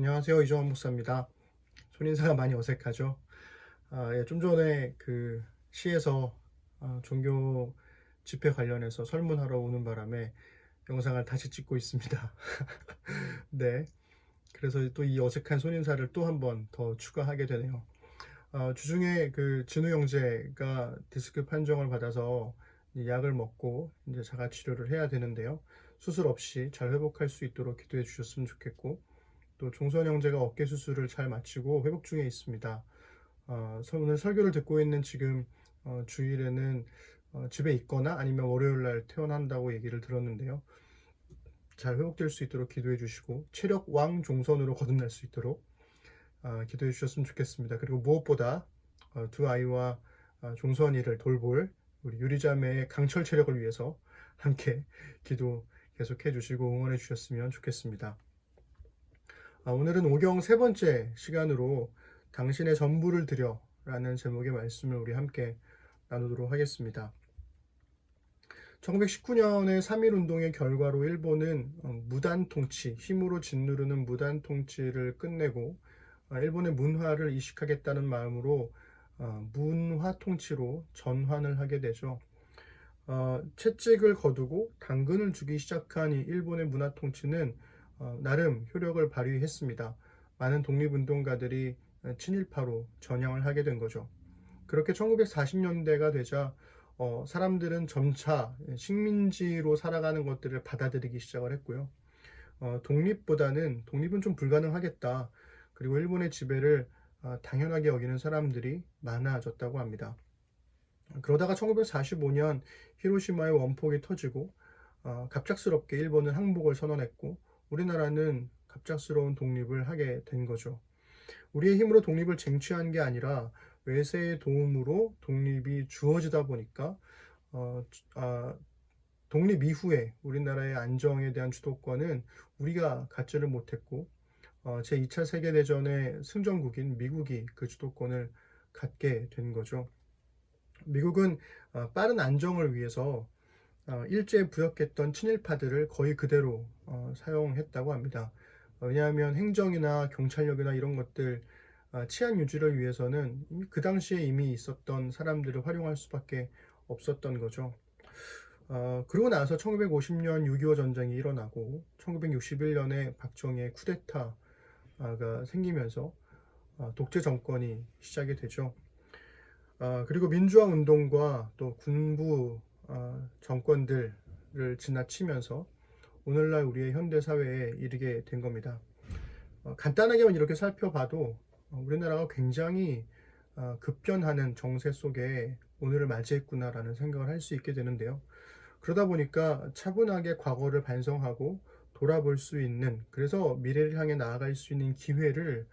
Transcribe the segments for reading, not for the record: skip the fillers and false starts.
안녕하세요. 이종환 목사입니다. 손인사가 많이 어색하죠? 좀 전에 그 시에서 종교 집회 관련해서 설문하러 오는 바람에 영상을 다시 찍고 있습니다. 네. 그래서 또 이 어색한 손인사를 또 한 번 더 추가하게 되네요. 주중에 그 진우 형제가 디스크 판정을 받아서 이 약을 먹고 이제 자가 치료를 해야 되는데요. 수술 없이 잘 회복할 수 있도록 기도해 주셨으면 좋겠고, 또 종선 형제가 어깨 수술을 잘 마치고 회복 중에 있습니다. 오늘 설교를 듣고 있는 지금 주일에는 집에 있거나 아니면 월요일 날 퇴원한다고 얘기를 들었는데요. 잘 회복될 수 있도록 기도해 주시고 체력 왕 종선으로 거듭날 수 있도록 기도해 주셨으면 좋겠습니다. 그리고 무엇보다 두 아이와 종선이를 돌볼 우리 유리자매의 강철 체력을 위해서 함께 기도 계속해 주시고 응원해 주셨으면 좋겠습니다. 오늘은 오경 세 번째 시간으로 당신의 전부를 드려 라는 제목의 말씀을 우리 함께 나누도록 하겠습니다. 1919년의 3.1운동의 결과로 일본은 무단 통치, 힘으로 짓누르는 무단 통치를 끝내고 일본의 문화를 이식하겠다는 마음으로 문화 통치로 전환을 하게 되죠. 채찍을 거두고 당근을 주기 시작한 이 일본의 문화 통치는 나름 효력을 발휘했습니다. 많은 독립운동가들이 친일파로 전향을 하게 된 거죠. 그렇게 1940년대가 되자 사람들은 점차 식민지로 살아가는 것들을 받아들이기 시작을 했고요. 독립은 좀 불가능하겠다. 그리고 일본의 지배를 당연하게 여기는 사람들이 많아졌다고 합니다. 그러다가 1945년 히로시마의 원폭이 터지고 갑작스럽게 일본은 항복을 선언했고 우리나라는 갑작스러운 독립을 하게 된 거죠. 우리의 힘으로 독립을 쟁취한 게 아니라 외세의 도움으로 독립이 주어지다 보니까 독립 이후에 우리나라의 안정에 대한 주도권은 우리가 갖지를 못했고 제2차 세계대전의 승전국인 미국이 그 주도권을 갖게 된 거죠. 미국은 빠른 안정을 위해서 일제에 부역했던 친일파들을 거의 그대로 사용했다고 합니다. 왜냐하면 행정이나 경찰력이나 이런 것들 치안 유지를 위해서는 그 당시에 이미 있었던 사람들을 활용할 수밖에 없었던 거죠. 그러고 나서 1950년 6.25 전쟁이 일어나고 1961년에 박정희의 쿠데타가 생기면서 독재 정권이 시작이 되죠. 그리고 민주화 운동과 또 군부 정권들을 지나치면서 오늘날 우리의 현대 사회에 이르게 된 겁니다. 간단하게만 이렇게 살펴봐도 우리나라가 굉장히 급변하는 정세 속에 오늘을 맞이했구나라는 생각을 할 수 있게 되는데요. 그러다 보니까 차분하게 과거를 반성하고 돌아볼 수 있는, 그래서 미래를 향해 나아갈 수 있는 기회를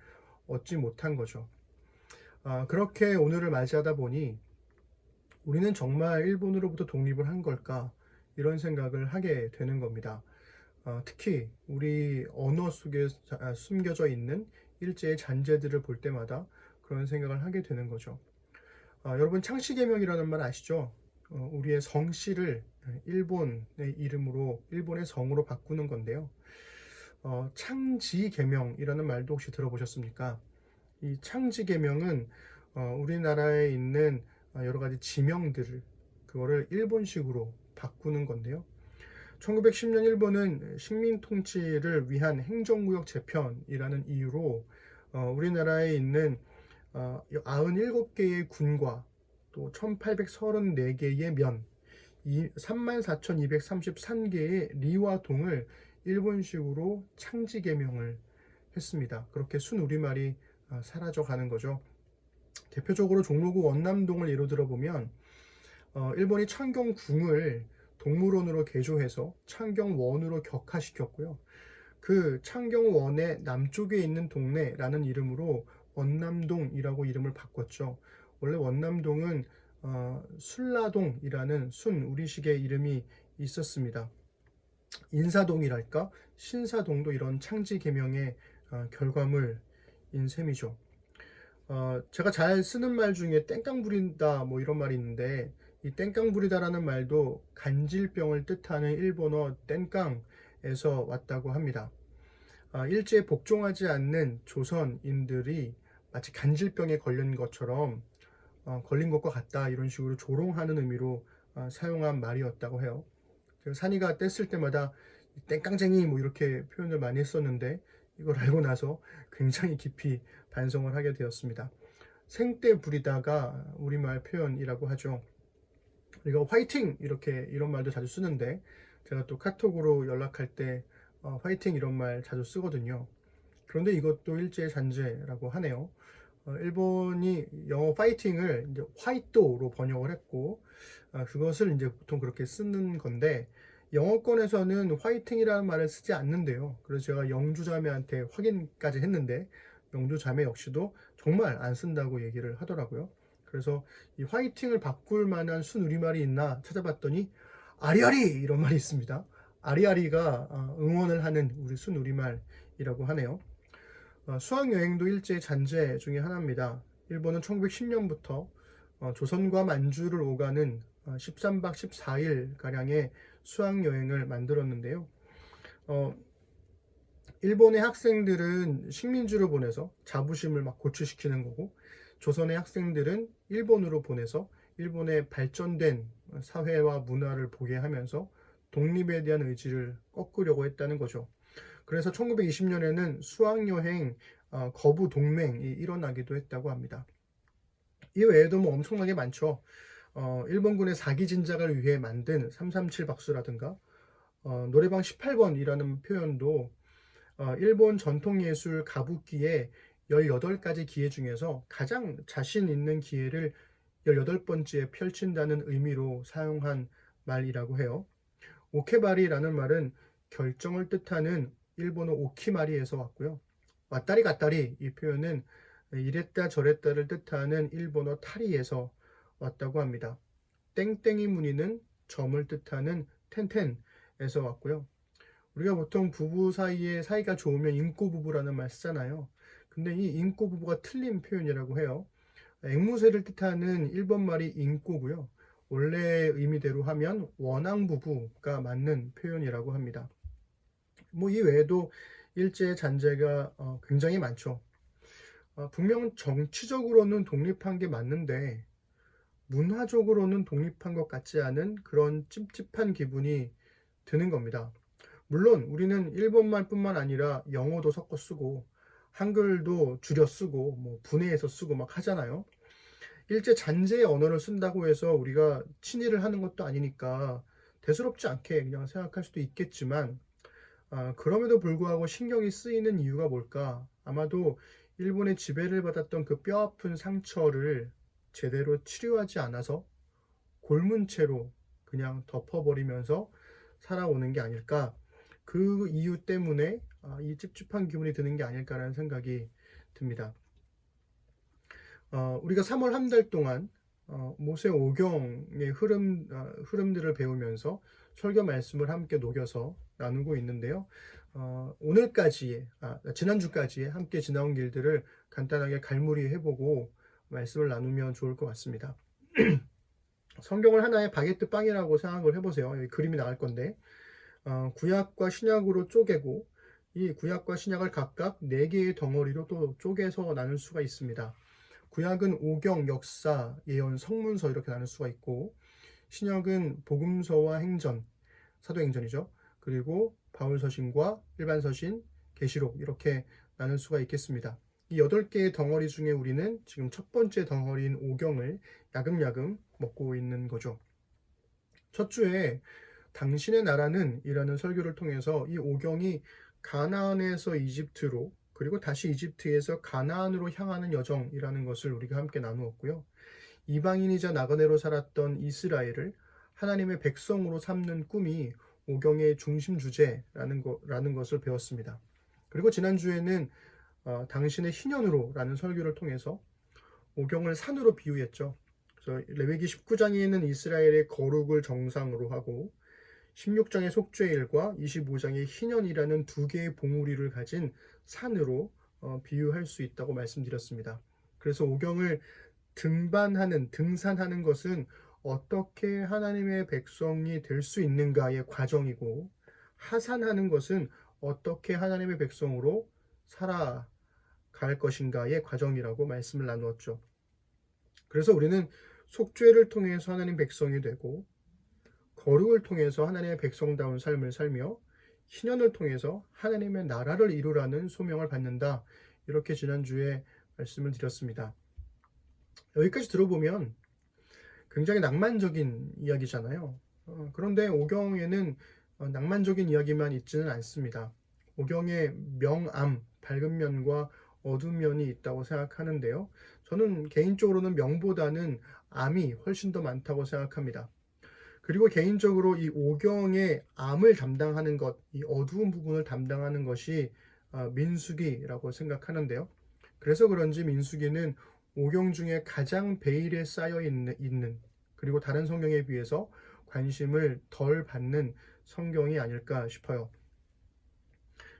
얻지 못한 거죠. 그렇게 오늘을 맞이하다 보니 우리는 정말 일본으로부터 독립을 한 걸까? 이런 생각을 하게 되는 겁니다. 특히 우리 언어 속에 숨겨져 있는 일제의 잔재들을 볼 때마다 그런 생각을 하게 되는 거죠. 여러분 창씨개명이라는 말 아시죠? 우리의 성씨를 일본의 이름으로, 일본의 성으로 바꾸는 건데요. 창지개명이라는 말도 혹시 들어보셨습니까? 이 창지개명은 우리나라에 있는 여러 가지 지명들을 그거를 일본식으로 바꾸는 건데요. 1910년 일본은 식민 통치를 위한 행정구역 재편이라는 이유로 우리나라에 있는 97개의 군과 또 1834개의 면, 34,233개의 리와동을 일본식으로 창지개명을 했습니다. 그렇게 순우리말이 사라져가는 거죠. 대표적으로 종로구 원남동을 예로 들어보면 일본이 창경궁을 동물원으로 개조해서 창경원으로 격화시켰고요. 그 창경원의 남쪽에 있는 동네라는 이름으로 원남동이라고 이름을 바꿨죠. 원래 원남동은 순라동이라는 순우리식의 이름이 있었습니다. 인사동이랄까 신사동도 이런 창지 개명의 결과물인 셈이죠. 제가 잘 쓰는 말 중에 땡깡 부린다 뭐 이런 말이 있는데, 이 땡깡 부리다라는 말도 간질병을 뜻하는 일본어 땡깡에서 왔다고 합니다. 일제에 복종하지 않는 조선인들이 마치 간질병에 걸린 것처럼 걸린 것과 같다, 이런 식으로 조롱하는 의미로 사용한 말이었다고 해요. 산이가 뗐을 때마다 땡깡쟁이 뭐 이렇게 표현을 많이 했었는데, 이걸 알고 나서 굉장히 깊이 반성을 하게 되었습니다. 생떼 부리다가 우리말 표현이라고 하죠. 우리가 화이팅 이렇게 이런 말도 자주 쓰는데, 제가 또 카톡으로 연락할 때 화이팅 이런 말 자주 쓰거든요. 그런데 이것도 일제의 잔재라고 하네요. 일본이 영어 파이팅을 이제 화이토로 번역을 했고, 그것을 이제 보통 그렇게 쓰는 건데, 영어권에서는 화이팅이라는 말을 쓰지 않는데요. 그래서 제가 영주자매한테 확인까지 했는데, 영주자매 역시도 정말 안 쓴다고 얘기를 하더라고요. 그래서 이 화이팅을 바꿀 만한 순우리말이 있나 찾아봤더니 아리아리 이런 말이 있습니다. 아리아리가 응원을 하는 우리 순우리말이라고 하네요. 수학여행도 일제의 잔재 중에 하나입니다. 일본은 1910년부터 조선과 만주를 오가는 13박 14일가량의 수학여행을 만들었는데요. 일본의 학생들은 식민지로 보내서 자부심을 막 고취시키는 거고, 조선의 학생들은 일본으로 보내서 일본의 발전된 사회와 문화를 보게 하면서 독립에 대한 의지를 꺾으려고 했다는 거죠. 그래서 1920년에는 수학여행 거부 동맹이 일어나기도 했다고 합니다. 이 외에도 뭐 엄청나게 많죠. 일본군의 사기 진작을 위해 만든 337 박수라든가, 노래방 18번이라는 표현도 일본 전통예술 가부키의 18가지 기회 중에서 가장 자신 있는 기회를 18번째에 펼친다는 의미로 사용한 말이라고 해요. 오케바리라는 말은 결정을 뜻하는 일본어 오키마리에서 왔고요. 왔다리 갔다리, 이 표현은 이랬다 저랬다를 뜻하는 일본어 타리에서 왔다고 합니다. 땡땡이 무늬는 점을 뜻하는 텐텐에서 왔고요. 우리가 보통 부부 사이에 사이가 좋으면 인꼬부부라는 말 쓰잖아요. 근데 이 인꼬부부가 틀린 표현이라고 해요. 앵무새를 뜻하는 일본말이 인꼬고요. 원래 의미대로 하면 원앙부부가 맞는 표현이라고 합니다. 뭐 이 외에도 일제의 잔재가 굉장히 많죠. 분명 정치적으로는 독립한 게 맞는데 문화적으로는 독립한 것 같지 않은 그런 찝찝한 기분이 드는 겁니다. 물론 우리는 일본말뿐만 아니라 영어도 섞어 쓰고 한글도 줄여 쓰고 뭐 분해해서 쓰고 막 하잖아요. 일제 잔재의 언어를 쓴다고 해서 우리가 친일을 하는 것도 아니니까 대수롭지 않게 그냥 생각할 수도 있겠지만, 그럼에도 불구하고 신경이 쓰이는 이유가 뭘까? 아마도 일본의 지배를 받았던 그 뼈아픈 상처를 제대로 치료하지 않아서 골문 채로 그냥 덮어버리면서 살아오는 게 아닐까? 그 이유 때문에 이 찝찝한 기분이 드는 게 아닐까라는 생각이 듭니다. 우리가 3월 한 달 동안 모세 오경의 흐름들을 배우면서 설교 말씀을 함께 녹여서 나누고 있는데요. 지난주까지의 함께 지나온 길들을 간단하게 갈무리 해보고 말씀을 나누면 좋을 것 같습니다. 성경을 하나의 바게트 빵이라고 생각을 해보세요. 여기 그림이 나올 건데, 구약과 신약으로 쪼개고 이 구약과 신약을 각각 4개의 덩어리로 또 쪼개서 나눌 수가 있습니다. 구약은 오경, 역사, 예언, 성문서 이렇게 나눌 수가 있고, 신약은 복음서와 행전, 사도행전이죠. 그리고 바울서신과 일반서신, 계시록 이렇게 나눌 수가 있겠습니다. 이 8개의 덩어리 중에 우리는 지금 첫 번째 덩어리인 오경을 야금야금 먹고 있는 거죠. 첫 주에 당신의 나라는 이라는 설교를 통해서 이 오경이 가나안에서 이집트로, 그리고 다시 이집트에서 가나안으로 향하는 여정이라는 것을 우리가 함께 나누었고요. 이방인이자 나그네로 살았던 이스라엘을 하나님의 백성으로 삼는 꿈이 오경의 중심 주제라는 것을 배웠습니다. 그리고 지난주에는 당신의 희년으로라는 설교를 통해서 오경을 산으로 비유했죠. 그래서 레위기 19장에는 이스라엘의 거룩을 정상으로 하고 16장의 속죄일과 25장의 희년이라는 2개의 봉우리를 가진 산으로 비유할 수 있다고 말씀드렸습니다. 그래서 오경을 등산하는 것은 어떻게 하나님의 백성이 될 수 있는가의 과정이고, 하산하는 것은 어떻게 하나님의 백성으로 살아갈 것인가의 과정이라고 말씀을 나누었죠. 그래서 우리는 속죄를 통해서 하나님 백성이 되고 거룩을 통해서 하나님의 백성다운 삶을 살며 희년을 통해서 하나님의 나라를 이루라는 소명을 받는다. 이렇게 지난주에 말씀을 드렸습니다. 여기까지 들어보면 굉장히 낭만적인 이야기잖아요. 그런데 오경에는 낭만적인 이야기만 있지는 않습니다. 오경에 명암, 밝은 면과 어두운 면이 있다고 생각하는데요. 저는 개인적으로는 명보다는 암이 훨씬 더 많다고 생각합니다. 그리고 개인적으로 이 오경의 암을 담당하는 것, 이 어두운 부분을 담당하는 것이 민수기라고 생각하는데요. 그래서 그런지 민수기는 오경 중에 가장 베일에 쌓여 있는 그리고 다른 성경에 비해서 관심을 덜 받는 성경이 아닐까 싶어요.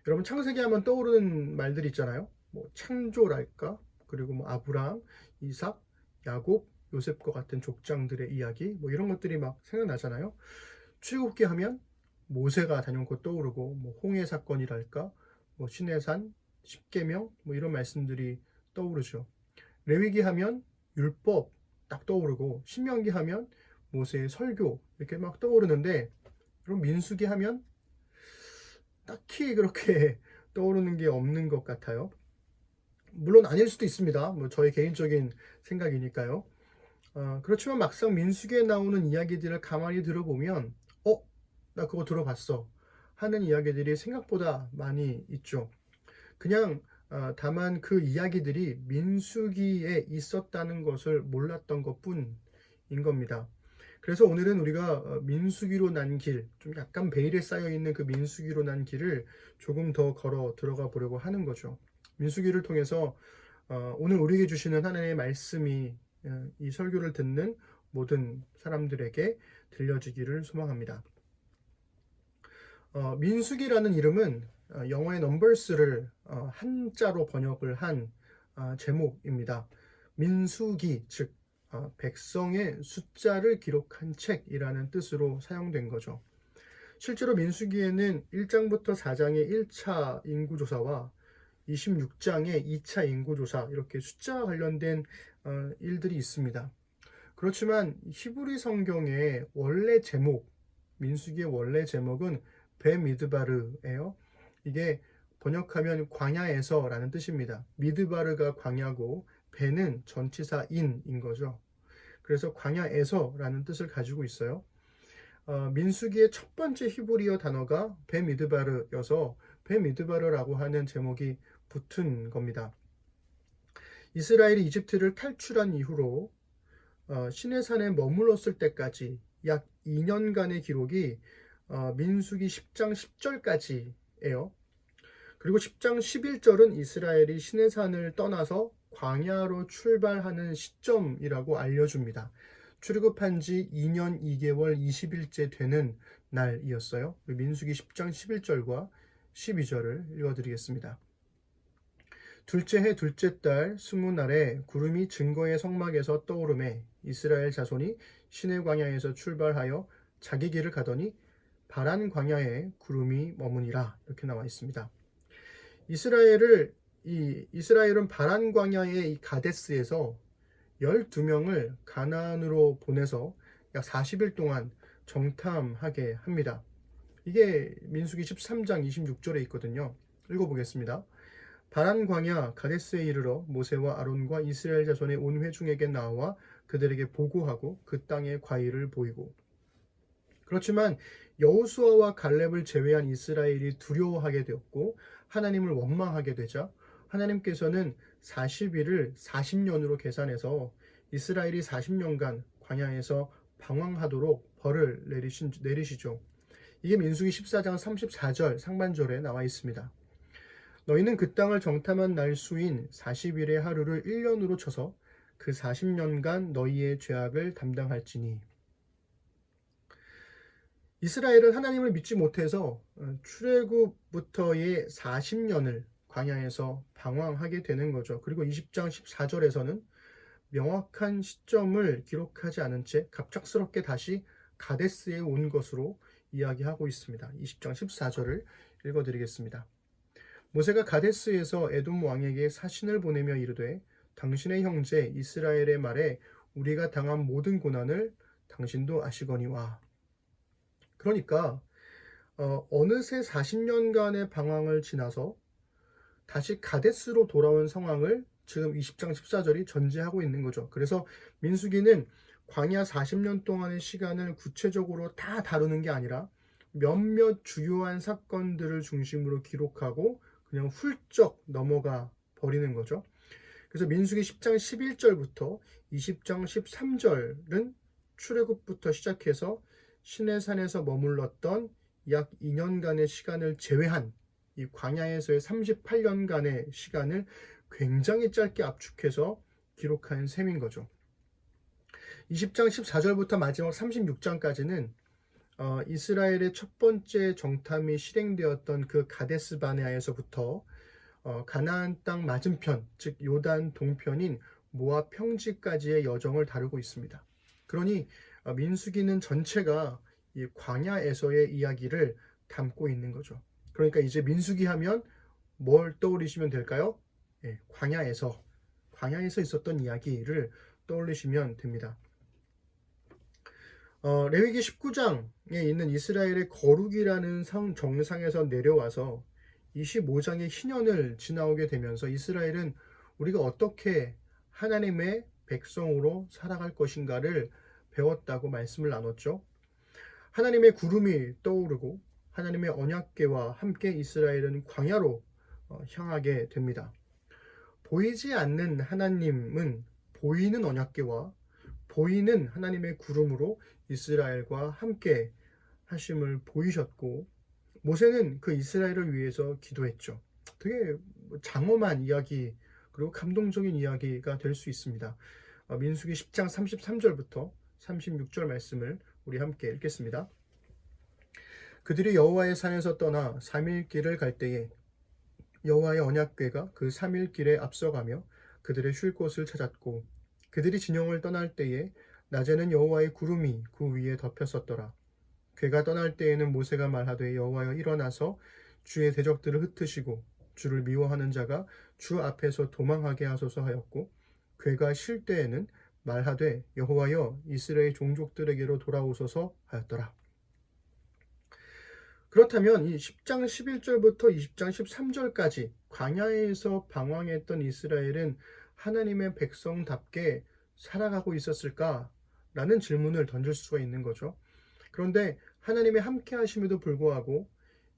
여러분 창세기 하면 떠오르는 말들이 있잖아요. 뭐 창조랄까? 그리고 뭐 아브라함, 이삭, 야곱, 요셉과 같은 족장들의 이야기 뭐 이런 것들이 막 생각나잖아요. 출애굽기 하면 모세가 단연코 떠오르고 뭐 홍해 사건이랄까? 뭐 시내산, 십계명 뭐 이런 말씀들이 떠오르죠. 레위기 하면 율법 딱 떠오르고 신명기 하면 모세의 설교 이렇게 막 떠오르는데 그럼 민수기 하면 딱히 그렇게 떠오르는 게 없는 것 같아요. 물론 아닐 수도 있습니다. 뭐 저의 개인적인 생각이니까요. 그렇지만 막상 민수기에 나오는 이야기들을 가만히 들어보면 나 그거 들어봤어 하는 이야기들이 생각보다 많이 있죠. 그냥 다만 그 이야기들이 민수기에 있었다는 것을 몰랐던 것뿐인 겁니다. 그래서 오늘은 우리가 민수기로 난 길, 좀 약간 베일에 쌓여 있는 그 민수기로 난 길을 조금 더 걸어 들어가 보려고 하는 거죠. 민수기를 통해서 오늘 우리에게 주시는 하나님의 말씀이 이 설교를 듣는 모든 사람들에게 들려지기를 소망합니다. 민수기라는 이름은 영어의 넘버스를 한자로 번역을 한 제목입니다. 민수기, 즉 백성의 숫자를 기록한 책이라는 뜻으로 사용된 거죠. 실제로 민수기에는 1장부터 4장의 1차 인구조사와 26장의 2차 인구조사 이렇게 숫자와 관련된 일들이 있습니다. 그렇지만 히브리 성경의 원래 제목, 민수기의 원래 제목은 베미드바르예요. 이게 번역하면 광야에서라는 뜻입니다. 미드바르가 광야고 베는 전치사 인인 거죠. 그래서 광야에서라는 뜻을 가지고 있어요. 민수기의 첫 번째 히브리어 단어가 베미드바르여서 베미드바르라고 하는 제목이 붙은 겁니다. 이스라엘이 이집트를 탈출한 이후로 시내산에 머물렀을 때까지 약 2년간의 기록이 민수기 10장 10절까지예요. 그리고 10장 11절은 이스라엘이 시내산을 떠나서 광야로 출발하는 시점이라고 알려줍니다. 출애굽한 지 2년 2개월 20일째 되는 날이었어요. 민수기 10장 11절과 12절을 읽어드리겠습니다. 둘째 해 둘째 달 20날에 구름이 증거의 성막에서 떠오르매 이스라엘 자손이 시내 광야에서 출발하여 자기 길을 가더니 바란 광야에 구름이 머무니라 이렇게 나와 있습니다. 이스라엘은 바란 광야의 이 가데스에서 12명을 가나안으로 보내서 약 40일 동안 정탐하게 합니다. 이게 민수기 13장 26절에 있거든요. 읽어보겠습니다. 바란 광야 가데스에 이르러 모세와 아론과 이스라엘 자손의 온 회중에게 나와 그들에게 보고하고 그 땅의 과일을 보이고. 그렇지만 여호수아와 갈렙을 제외한 이스라엘이 두려워하게 되었고 하나님을 원망하게 되자 하나님께서는 40일을 40년으로 계산해서 이스라엘이 40년간 광야에서 방황하도록 벌을 내리시죠. 이게 민수기 14장 34절 상반절에 나와 있습니다. 너희는 그 땅을 정탐한 날 수인 40일의 하루를 1년으로 쳐서 그 40년간 너희의 죄악을 담당할지니. 이스라엘은 하나님을 믿지 못해서 출애굽부터의 40년을 광야에서 방황하게 되는 거죠. 그리고 20장 14절에서는 명확한 시점을 기록하지 않은 채 갑작스럽게 다시 가데스에 온 것으로 이야기하고 있습니다. 20장 14절을 읽어드리겠습니다. 모세가 가데스에서 에돔 왕에게 사신을 보내며 이르되 당신의 형제 이스라엘의 말에 우리가 당한 모든 고난을 당신도 아시거니와. 그러니까 어느새 40년간의 방황을 지나서 다시 가데스로 돌아온 상황을 지금 20장 14절이 전제하고 있는 거죠. 그래서 민수기는 광야 40년 동안의 시간을 구체적으로 다 다루는 게 아니라 몇몇 주요한 사건들을 중심으로 기록하고 그냥 훌쩍 넘어가 버리는 거죠. 그래서 민수기 10장 11절부터 20장 13절은 출애굽부터 시작해서 시내산에서 머물렀던 약 2년간의 시간을 제외한 이 광야에서의 38년간의 시간을 굉장히 짧게 압축해서 기록한 셈인 거죠. 20장 14절부터 마지막 36장까지는 이스라엘의 첫 번째 정탐이 실행되었던 그 가데스 바네아에서부터 가나안 땅 맞은편, 즉 요단 동편인 모압 평지까지의 여정을 다루고 있습니다. 그러니 민수기는 전체가 이 광야에서의 이야기를 담고 있는 거죠. 그러니까 이제 민수기 하면 뭘 떠올리시면 될까요? 네, 광야에서 있었던 이야기를 떠올리시면 됩니다. 레위기 19장에 있는 이스라엘의 거룩이라는 정상에서 내려와서 25장의 희년을 지나오게 되면서 이스라엘은 우리가 어떻게 하나님의 백성으로 살아갈 것인가를 배웠다고 말씀을 나눴죠. 하나님의 구름이 떠오르고 하나님의 언약궤와 함께 이스라엘은 광야로 향하게 됩니다. 보이지 않는 하나님은 보이는 언약궤와 보이는 하나님의 구름으로 이스라엘과 함께 하심을 보이셨고, 모세는 그 이스라엘을 위해서 기도했죠. 되게 장엄한 이야기 그리고 감동적인 이야기가 될 수 있습니다. 민수기 10장 33절부터 36절 말씀을 우리 함께 읽겠습니다. 그들이 여호와의 산에서 떠나 3일 길을 갈 때에 여호와의 언약궤가 그 3일 길에 앞서가며 그들의 쉴 곳을 찾았고, 그들이 진영을 떠날 때에 낮에는 여호와의 구름이 그 위에 덮였었더라. 궤가 떠날 때에는 모세가 말하되 여호와여 일어나서 주의 대적들을 흩으시고 주를 미워하는 자가 주 앞에서 도망하게 하소서 하였고, 궤가 쉴 때에는 말하되 여호와여 이스라엘 종족들에게로 돌아오소서 하였더라. 그렇다면 이 10장 11절부터 20장 13절까지 광야에서 방황했던 이스라엘은 하나님의 백성답게 살아가고 있었을까라는 질문을 던질 수가 있는 거죠. 그런데 하나님의 함께 하심에도 불구하고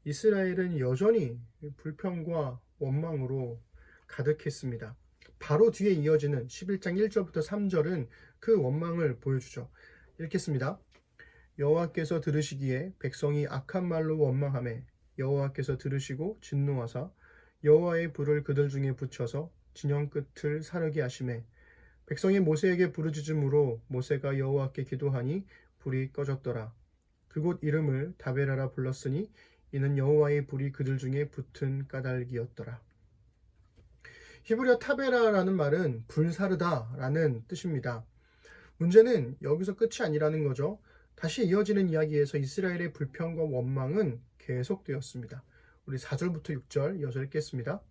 이스라엘은 여전히 불평과 원망으로 가득했습니다. 바로 뒤에 이어지는 11장 1절부터 3절은 그 원망을 보여주죠. 읽겠습니다. 여호와께서 들으시기에 백성이 악한 말로 원망하매 여호와께서 들으시고 진노하사 여호와의 불을 그들 중에 붙여서 진영 끝을 사르게 하시매 백성이 모세에게 부르짖음으로 모세가 여호와께 기도하니 불이 꺼졌더라. 그곳 이름을 다베라라 불렀으니 이는 여호와의 불이 그들 중에 붙은 까닭이었더라. 히브리어 타베라라는 말은 불사르다라는 뜻입니다. 문제는 여기서 끝이 아니라는 거죠. 다시 이어지는 이야기에서 이스라엘의 불평과 원망은 계속되었습니다. 우리 4절부터 6절 이어서 읽겠습니다.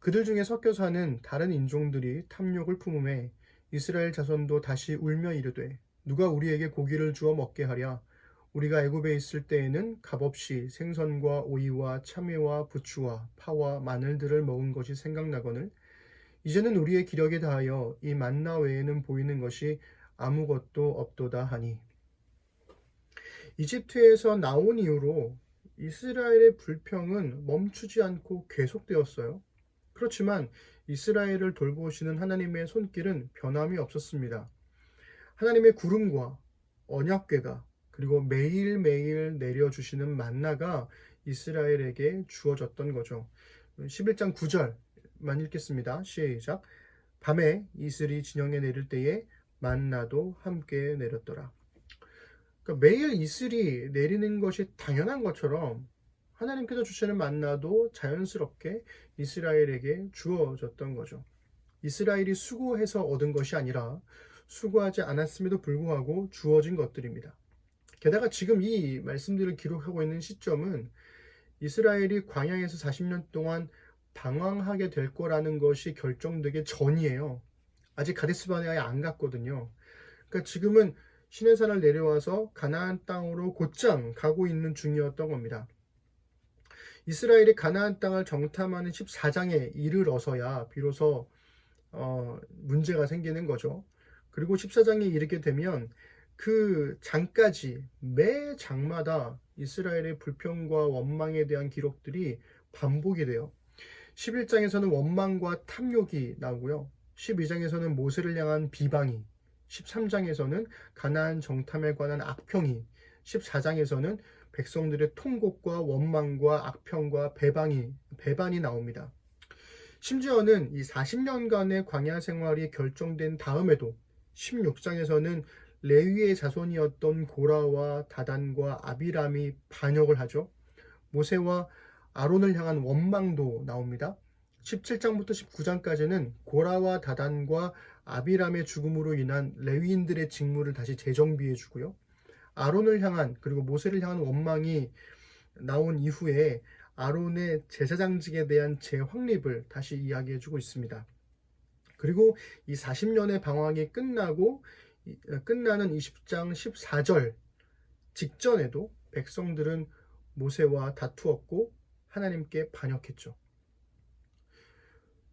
그들 중에 섞여 사는 다른 인종들이 탐욕을 품음에 이스라엘 자손도 다시 울며 이르되 누가 우리에게 고기를 주어 먹게 하랴. 우리가 애굽에 있을 때에는 값없이 생선과 오이와 참외와 부추와 파와 마늘들을 먹은 것이 생각나거늘 이제는 우리의 기력에 다하여 이 만나 외에는 보이는 것이 아무것도 없도다 하니. 이집트에서 나온 이후로 이스라엘의 불평은 멈추지 않고 계속되었어요. 그렇지만 이스라엘을 돌보시는 하나님의 손길은 변함이 없었습니다. 하나님의 구름과 언약궤가 그리고 매일매일 내려주시는 만나가 이스라엘에게 주어졌던 거죠. 11장 9절만 읽겠습니다. 시작. 밤에 이슬이 진영에 내릴 때에 만나도 함께 내렸더라. 그러니까 매일 이슬이 내리는 것이 당연한 것처럼 하나님께서 주시는 만나도 자연스럽게 이스라엘에게 주어졌던 거죠. 이스라엘이 수고해서 얻은 것이 아니라 수고하지 않았음에도 불구하고 주어진 것들입니다. 게다가 지금 이 말씀들을 기록하고 있는 시점은 이스라엘이 광야에서 40년 동안 방황하게 될 거라는 것이 결정되기 전이에요. 아직 가데스 바네아에 안 갔거든요. 그러니까 지금은 시내산을 내려와서 가나안 땅으로 곧장 가고 있는 중이었던 겁니다. 이스라엘이 가나안 땅을 정탐하는 14장에 이르러서야 비로소 문제가 생기는 거죠. 그리고 14장에 이르게 되면 그 장까지 매 장마다 이스라엘의 불평과 원망에 대한 기록들이 반복이 돼요. 11장에서는 원망과 탐욕이 나오고요. 12장에서는 모세를 향한 비방이, 13장에서는 가나안 정탐에 관한 악평이, 14장에서는 백성들의 통곡과 원망과 악평과 배반이 나옵니다. 심지어는 이 40년간의 광야 생활이 결정된 다음에도 16장에서는 레위의 자손이었던 고라와 다단과 아비람이 반역을 하죠. 모세와 아론을 향한 원망도 나옵니다. 17장부터 19장까지는 고라와 다단과 아비람의 죽음으로 인한 레위인들의 직무를 다시 재정비해 주고요. 아론을 향한 그리고 모세를 향한 원망이 나온 이후에 아론의 제사장직에 대한 재확립을 다시 이야기해 주고 있습니다. 그리고 이 40년의 방황이 끝나는 20장 14절 직전에도 백성들은 모세와 다투었고 하나님께 반역했죠.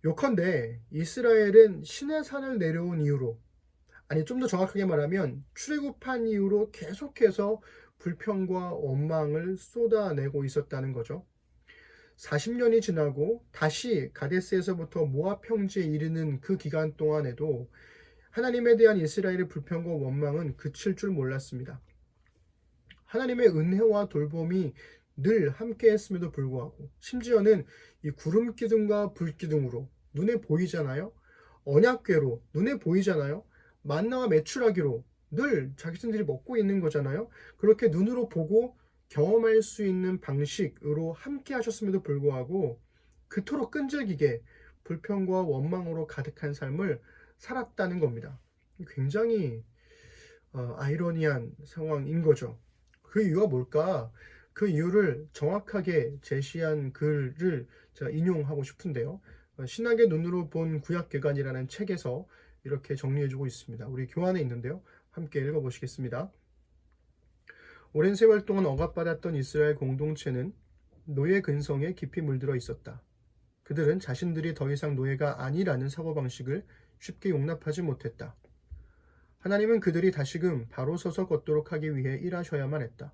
요컨대 이스라엘은 시내산을 내려온 이후로, 아니 좀 더 정확하게 말하면 출애굽한 이후로 계속해서 불평과 원망을 쏟아내고 있었다는 거죠. 40년이 지나고 다시 가데스에서부터 모압 평지에 이르는 그 기간 동안에도 하나님에 대한 이스라엘의 불평과 원망은 그칠 줄 몰랐습니다. 하나님의 은혜와 돌봄이 늘 함께 했음에도 불구하고, 심지어는 이 구름 기둥과 불 기둥으로 눈에 보이잖아요. 언약궤로 눈에 보이잖아요. 만나와 메추라기로 늘 자기들이 먹고 있는 거잖아요. 그렇게 눈으로 보고 경험할 수 있는 방식으로 함께 하셨음에도 불구하고 그토록 끈질기게 불평과 원망으로 가득한 삶을 살았다는 겁니다. 굉장히 아이러니한 상황인 거죠. 그 이유가 뭘까? 그 이유를 정확하게 제시한 글을 제가 인용하고 싶은데요. 신학의 눈으로 본 구약궤관이라는 책에서 이렇게 정리해주고 있습니다. 우리 교환에 있는데요. 함께 읽어보시겠습니다. 오랜 세월 동안 억압받았던 이스라엘 공동체는 노예 근성에 깊이 물들어 있었다. 그들은 자신들이 더 이상 노예가 아니라는 사고방식을 쉽게 용납하지 못했다. 하나님은 그들이 다시금 바로 서서 걷도록 하기 위해 일하셔야만 했다.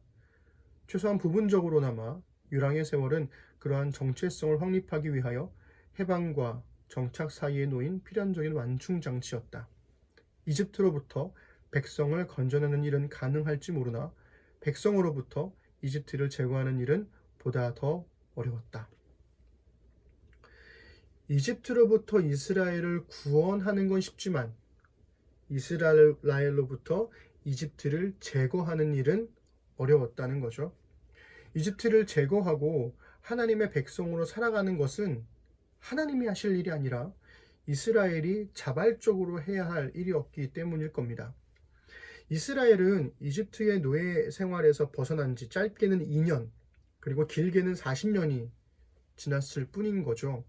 최소한 부분적으로나마 유랑의 세월은 그러한 정체성을 확립하기 위하여 해방과 정착 사이에 놓인 필연적인 완충장치였다. 이집트로부터 백성을 건져내는 일은 가능할지 모르나 백성으로부터 이집트를 제거하는 일은 보다 더 어려웠다. 이집트로부터 이스라엘을 구원하는 건 쉽지만 이스라엘로부터 이집트를 제거하는 일은 어려웠다는 거죠. 이집트를 제거하고 하나님의 백성으로 살아가는 것은 하나님이 하실 일이 아니라 이스라엘이 자발적으로 해야 할 일이었기 때문일 겁니다. 이스라엘은 이집트의 노예 생활에서 벗어난 지 짧게는 2년, 그리고 길게는 40년이 지났을 뿐인 거죠.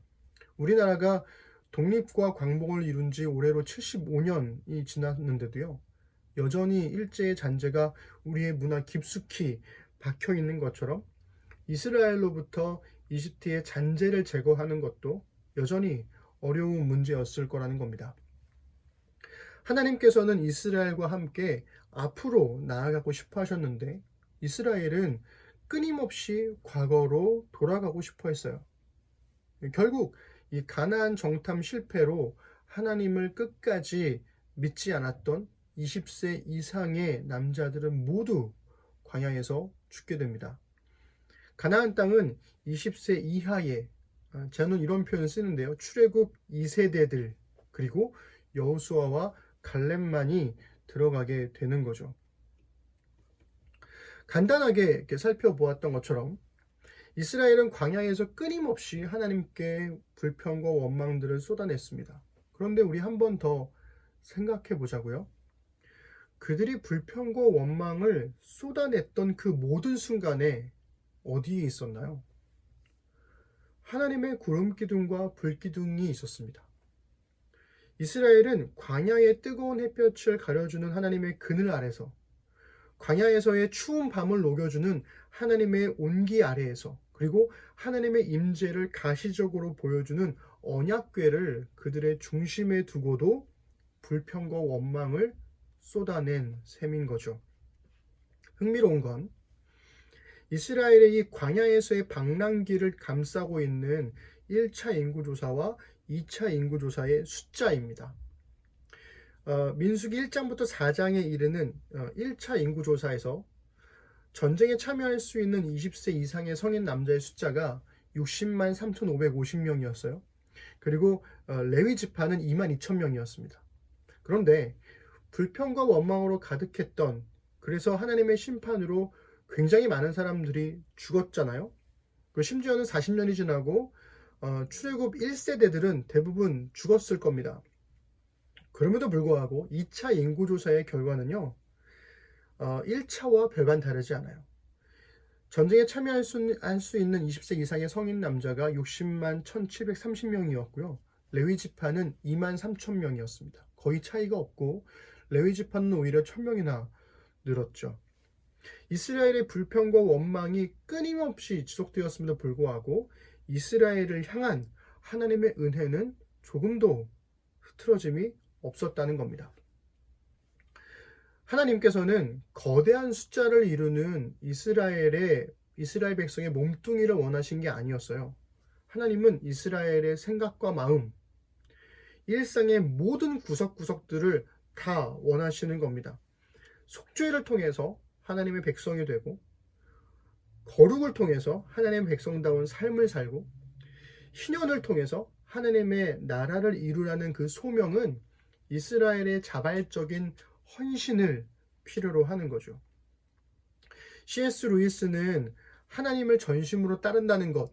우리나라가 독립과 광복을 이룬 지 올해로 75년이 지났는데도요. 여전히 일제의 잔재가 우리의 문화 깊숙이 박혀 있는 것처럼 이스라엘로부터 이집트의 잔재를 제거하는 것도 여전히 어려운 문제였을 거라는 겁니다. 하나님께서는 이스라엘과 함께 앞으로 나아가고 싶어 하셨는데 이스라엘은 끊임없이 과거로 돌아가고 싶어 했어요. 결국 이 가나안 정탐 실패로 하나님을 끝까지 믿지 않았던 20세 이상의 남자들은 모두 광야에서 죽게 됩니다. 가나안 땅은 20세 이하의, 저는 이런 표현을 쓰는데요. 출애굽 2세대들 그리고 여호수아와 갈렙만이 들어가게 되는 거죠. 간단하게 이렇게 살펴보았던 것처럼 이스라엘은 광야에서 끊임없이 하나님께 불평과 원망들을 쏟아냈습니다. 그런데 우리 한 번 더 생각해 보자고요. 그들이 불평과 원망을 쏟아냈던 그 모든 순간에 어디에 있었나요? 하나님의 구름 기둥과 불 기둥이 있었습니다. 이스라엘은 광야의 뜨거운 햇볕을 가려주는 하나님의 그늘 아래서, 광야에서의 추운 밤을 녹여주는 하나님의 온기 아래에서, 그리고 하나님의 임재를 가시적으로 보여주는 언약궤를 그들의 중심에 두고도 불평과 원망을 쏟아낸 셈인 거죠. 흥미로운 건 이스라엘의 이 광야에서의 방랑기를 감싸고 있는 1차 인구조사와 2차 인구조사의 숫자입니다. 민수기 1장부터 4장에 이르는 1차 인구조사에서 전쟁에 참여할 수 있는 20세 이상의 성인 남자의 숫자가 60만 3,550명이었어요. 그리고 레위 지파는 2만 2천 명이었습니다. 그런데 불평과 원망으로 가득했던, 그래서 하나님의 심판으로 굉장히 많은 사람들이 죽었잖아요. 심지어는 40년이 지나고 출애굽 1세대들은 대부분 죽었을 겁니다. 그럼에도 불구하고 2차 인구조사의 결과는요, 1차와 별반 다르지 않아요. 전쟁에 참여할 수 있는 20세 이상의 성인 남자가 60만 1730명이었고요. 레위 지파는 2만 3천 명이었습니다. 거의 차이가 없고 레위 지파는 오히려 1000명이나 늘었죠. 이스라엘의 불평과 원망이 끊임없이 지속되었음에도 불구하고 이스라엘을 향한 하나님의 은혜는 조금도 흐트러짐이 없었다는 겁니다. 하나님께서는 거대한 숫자를 이루는 이스라엘 백성의 몸뚱이를 원하신 게 아니었어요. 하나님은 이스라엘의 생각과 마음, 일상의 모든 구석구석들을 다 원하시는 겁니다. 속죄를 통해서 하나님의 백성이 되고, 거룩을 통해서 하나님의 백성다운 삶을 살고, 희년을 통해서 하나님의 나라를 이루라는 그 소명은 이스라엘의 자발적인 헌신을 필요로 하는 거죠. C.S. 루이스는 하나님을 전심으로 따른다는 것,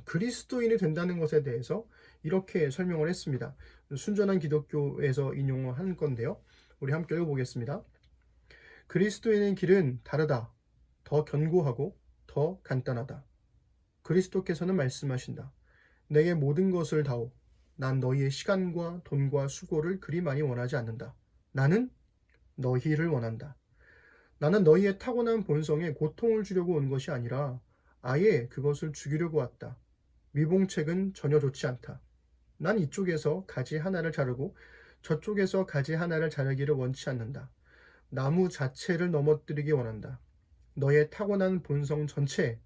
그리스도인이 된다는 것에 대해서 이렇게 설명을 했습니다. 순전한 기독교에서 인용한 건데요. 우리 함께 읽어보겠습니다. 그리스도인의 길은 다르다. 더 견고하고 더 간단하다. 그리스도께서는 말씀하신다. 내게 모든 것을 다오. 난 너희의 시간과 돈과 수고를 그리 많이 원하지 않는다. 나는 너희를 원한다. 나는 너희의 타고난 본성에 고통을 주려고 온 것이 아니라 아예 그것을 죽이려고 왔다. 미봉책은 전혀 좋지 않다. 난 이쪽에서 가지 하나를 자르고 저쪽에서 가지 하나를 자르기를 원치 않는다. 나무 자체를 넘어뜨리기 원한다. 너의 타고난 본성 전체,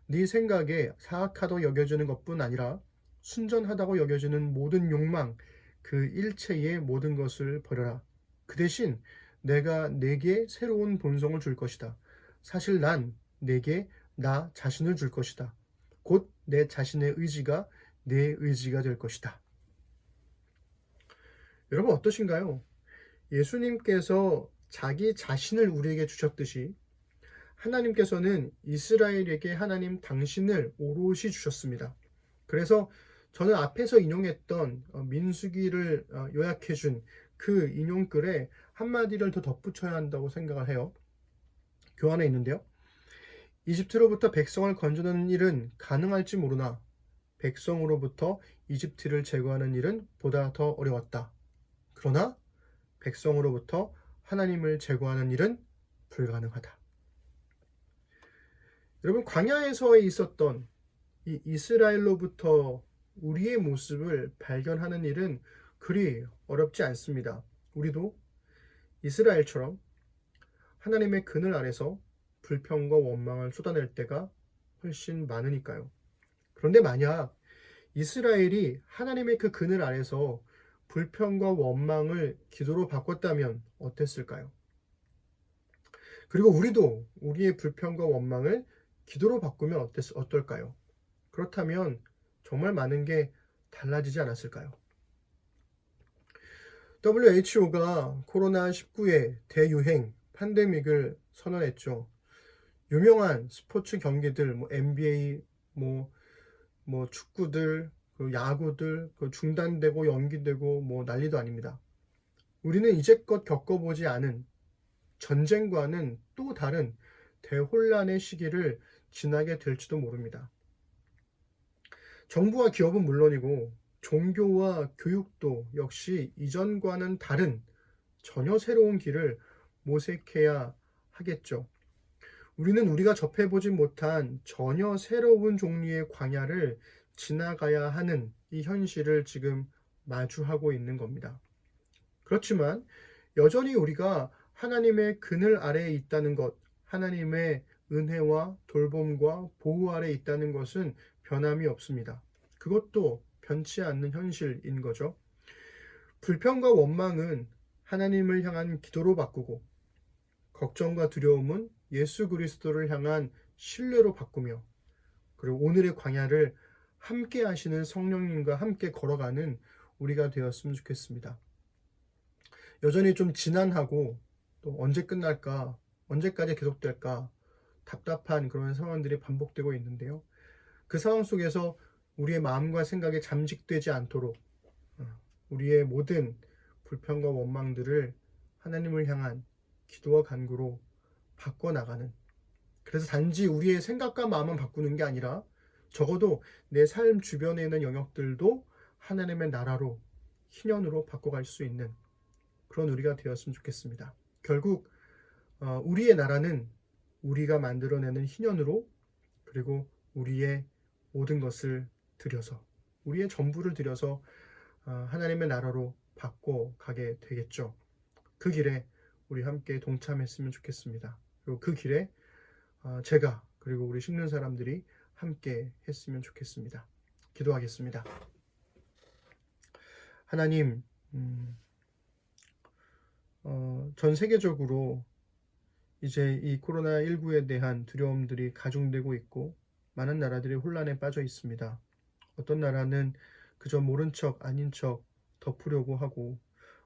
네 생각에 사악하다고 여겨지는 것뿐 아니라 순전하다고 여겨지는 모든 욕망, 그 일체의 모든 것을 버려라. 그 대신 내가 내게 새로운 본성을 줄 것이다. 사실 난 내게 나 자신을 줄 것이다. 곧 내 자신의 의지가 내 의지가 될 것이다. 여러분 어떠신가요? 예수님께서 자기 자신을 우리에게 주셨듯이 하나님께서는 이스라엘에게 하나님 당신을 오롯이 주셨습니다. 그래서 저는 앞에서 인용했던 민수기를 요약해준 그 인용글에 한마디를 더 덧붙여야 한다고 생각을 해요. 교환에 있는데요. 이집트로부터 백성을 건져내는 일은 가능할지 모르나 백성으로부터 이집트를 제거하는 일은 보다 더 어려웠다. 그러나 백성으로부터 하나님을 제거하는 일은 불가능하다. 여러분 광야에서 있었던 이 이스라엘로부터 우리의 모습을 발견하는 일은 그리 어렵지 않습니다. 우리도 이스라엘처럼 하나님의 그늘 아래서 불평과 원망을 쏟아낼 때가 훨씬 많으니까요. 그런데 만약 이스라엘이 하나님의 그 그늘 아래서 불평과 원망을 기도로 바꿨다면 어땠을까요? 그리고 우리도 우리의 불평과 원망을 기도로 바꾸면 어떨까요? 그렇다면 정말 많은 게 달라지지 않았을까요? WHO가 코로나19의 대유행, 팬데믹을 선언했죠. 유명한 스포츠 경기들, NBA, 축구들, 야구들 중단되고 연기되고 난리도 아닙니다. 우리는 이제껏 겪어보지 않은 전쟁과는 또 다른 대혼란의 시기를 지나게 될지도 모릅니다. 정부와 기업은 물론이고 종교와 교육도 역시 이전과는 다른 전혀 새로운 길을 모색해야 하겠죠. 우리는 우리가 접해보지 못한 전혀 새로운 종류의 광야를 지나가야 하는 이 현실을 지금 마주하고 있는 겁니다. 그렇지만 여전히 우리가 하나님의 그늘 아래에 있다는 것, 하나님의 은혜와 돌봄과 보호 아래에 있다는 것은 변함이 없습니다. 그것도 변치 않는 현실인 거죠. 불평과 원망은 하나님을 향한 기도로 바꾸고, 걱정과 두려움은 예수 그리스도를 향한 신뢰로 바꾸며, 그리고 오늘의 광야를 함께 하시는 성령님과 함께 걸어가는 우리가 되었으면 좋겠습니다. 여전히 좀 지난하고 또 언제 끝날까, 언제까지 계속될까 답답한 그런 상황들이 반복되고 있는데요. 그 상황 속에서 우리의 마음과 생각이 잠식되지 않도록 우리의 모든 불평과 원망들을 하나님을 향한 기도와 간구로 바꿔나가는, 그래서 단지 우리의 생각과 마음만 바꾸는 게 아니라 적어도 내 삶 주변에 있는 영역들도 하나님의 나라로, 희년으로 바꿔갈 수 있는 그런 우리가 되었으면 좋겠습니다. 결국 우리의 나라는 우리가 만들어내는 희년으로, 그리고 우리의 모든 것을 들여서, 우리의 전부를 들여서 하나님의 나라로 바꿔가게 되겠죠. 그 길에 우리 함께 동참했으면 좋겠습니다. 그리고 그 길에 제가 그리고 우리 심는 사람들이 함께 했으면 좋겠습니다. 기도하겠습니다. 하나님, 전 세계적으로 이제 이 코로나19에 대한 두려움들이 가중되고 있고 많은 나라들이 혼란에 빠져 있습니다. 어떤 나라는 그저 모른 척 아닌 척 덮으려고 하고,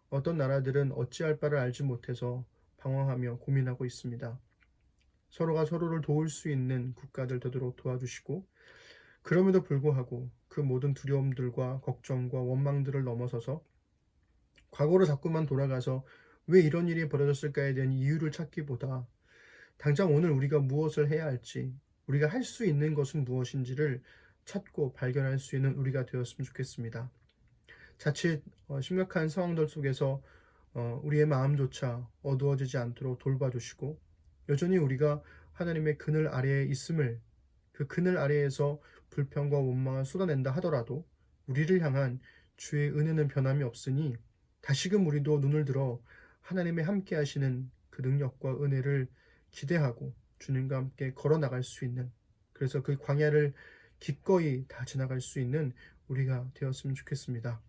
어떤 나라들은 어찌할 바를 알지 못해서 방황하며 고민하고 있습니다. 서로가 서로를 도울 수 있는 국가들 되도록 도와주시고, 그럼에도 불구하고 그 모든 두려움들과 걱정과 원망들을 넘어서서 과거로 자꾸만 돌아가서 왜 이런 일이 벌어졌을까에 대한 이유를 찾기보다 당장 오늘 우리가 무엇을 해야 할지, 우리가 할 수 있는 것은 무엇인지를 찾고 발견할 수 있는 우리가 되었으면 좋겠습니다. 자칫 심각한 상황들 속에서 우리의 마음조차 어두워지지 않도록 돌봐주시고, 여전히 우리가 하나님의 그늘 아래에 있음을, 그 그늘 아래에서 불평과 원망을 쏟아낸다 하더라도 우리를 향한 주의 은혜는 변함이 없으니 다시금 우리도 눈을 들어 하나님의 함께 하시는 그 능력과 은혜를 기대하고 주님과 함께 걸어 나갈 수 있는, 그래서 그 광야를 기꺼이 다 지나갈 수 있는 우리가 되었으면 좋겠습니다.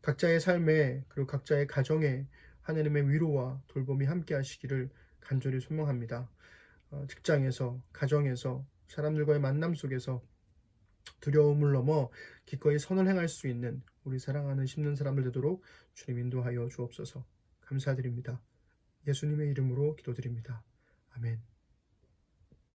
각자의 삶에, 그리고 각자의 가정에 하나님의 위로와 돌봄이 함께 하시기를 간절히 소망합니다. 직장에서, 가정에서, 사람들과의 만남 속에서 두려움을 넘어 기꺼이 선을 행할 수 있는 우리 사랑하는 심는 사람들 되도록 주님 인도하여 주옵소서. 감사드립니다. 예수님의 이름으로 기도드립니다. 아멘.